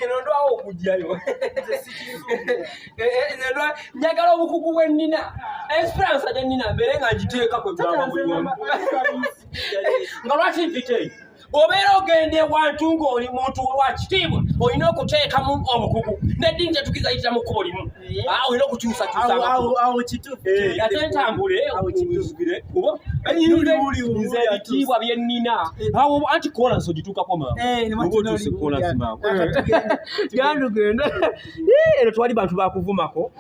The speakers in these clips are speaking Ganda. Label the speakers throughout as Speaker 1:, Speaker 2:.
Speaker 1: eno ndwawo okujjayo njagala obukugu bwe nnina esperance gye nnina mbeere nga ngiteeka kwe bwaba nga lwaki mpiteeyo bw'obeera ogende wantu ng'oli muntu wa kitiibwa olina okuteekamu obukugu neddi ntetukiza yitira mu kkubo limu olina okukyusakyusa ate ntambule okuzugire kuba nze ebitiibwa bye nnina anti kolansi ogituukako maaotuuse kolansi maawe gandugenda eno twali bantu bakuvumako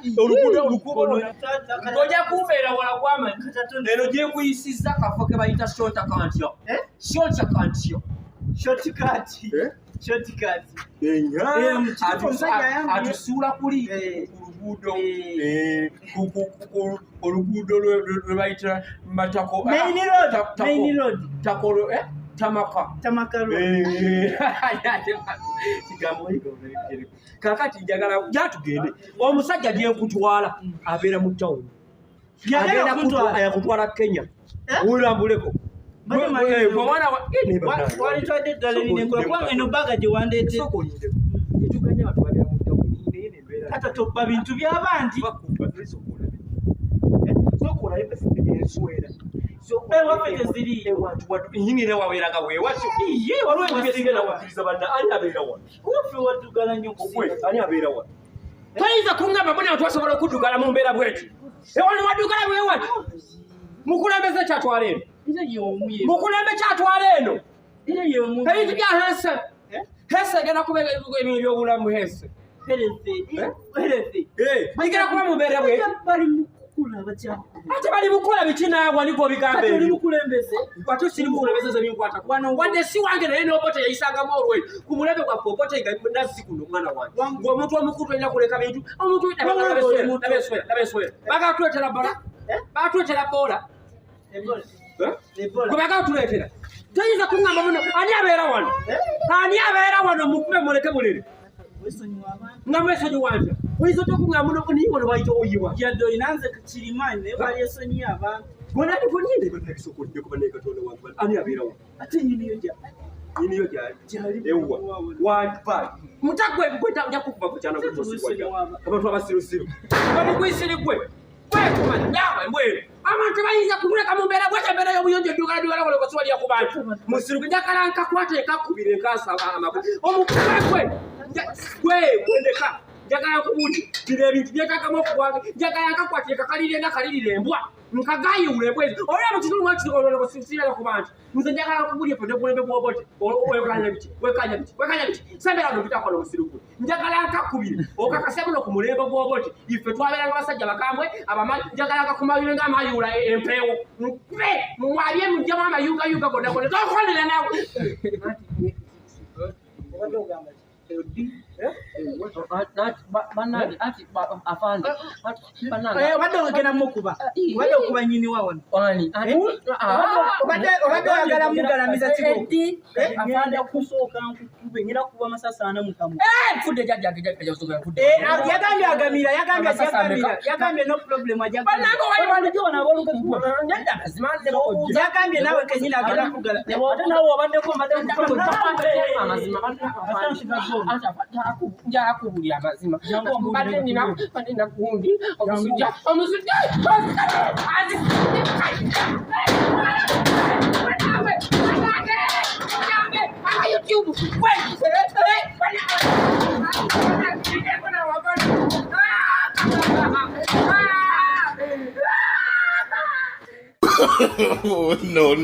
Speaker 1: olukubo ojja kumbeera wala gwamani eno gyekuyisizza kafo ke bayita shortakantyo shortakantyo atusuula kuli oluguudo lwe bayita matako kakati njagala gyatugende omusajja gyenkutwala abeera mu tawuni ayakutwala Kenya ulambuleko
Speaker 2: toppa bintu by'abandi
Speaker 1: toyinza kuŋŋamba bona twasobola okuddugala mu mbeera bweti ewano waddugala bwewati mukulembeze kyatwala eno mukulembe kyatwala eno ebintu bya hese egenda kuba ebintu by'obulamu hese bagenda kuba mu mbeera bweti ate bali mukola bikinaagwa niko bigambo ate siri mukulembeze zebinkwata wadde si wange naye n'obote yayisangamu olwe ku mulembe gwaffe obote nazzi kuno omwana wange ng'omuntu omukulu olina kuleka bintu omuntu nabeswera bagatuletera bala batuletera boola gwe bagatuletera toyinza kuŋŋamba muno ani abeera wano mukube muleke mulere nga mwesonyi wanje oyinza otokuŋŋamba muno niye wano bayita oyiwa
Speaker 2: yadde oyinanze kirimanyi naye bali esonyi abantu
Speaker 1: gonandigonyenebabisokodde kuba naye katonda wange ani abeera wano ate nyiniyo gyali ewa wapa mutagwe nja kukuba kukyana abantu abasirusiru bamugwisiri gwe mbweru abantu bayinza kumuleka mu mbeera bwete embeera y'obuyonjo eddugala walokosiwalira ku bantu musiruku njagala nkakwata enkakubira enkasaba amagulu omukube gwe gwendeka njagala nkubuuti bino ebintu byetagamu okubwanga njagala nkakwata ekakalire nakalirira embwa nkagayiwula embwezi olaba mukitunumwakisiira ku bantu nze njagala nkubulye ffe nebulembe bwobote wekanya biki sembeera no bitakola obusiruku njagala nkakubire okakase muno ku mulembe gw'obote ife twabeeranga abasajja bakambwe abamanyi njagala nkakumalire ng'amayuula empeewo nkube mwabye mujjamu amayungayunga gonnagonna tokolera nawe
Speaker 2: obadde ogenda mukuba obadde okuba nyini wawona obadde oyagala mugalamiza kigenda kusooka nkukube nyina kuba masasa ana mukamu
Speaker 1: nfudde
Speaker 2: yagambye agamira yagambye no problem yagambye nawe kenyina agenda kugala nawe obaddeko
Speaker 1: njakubulya amazima mbadde nina gundi omusujja
Speaker 3: Oh, no.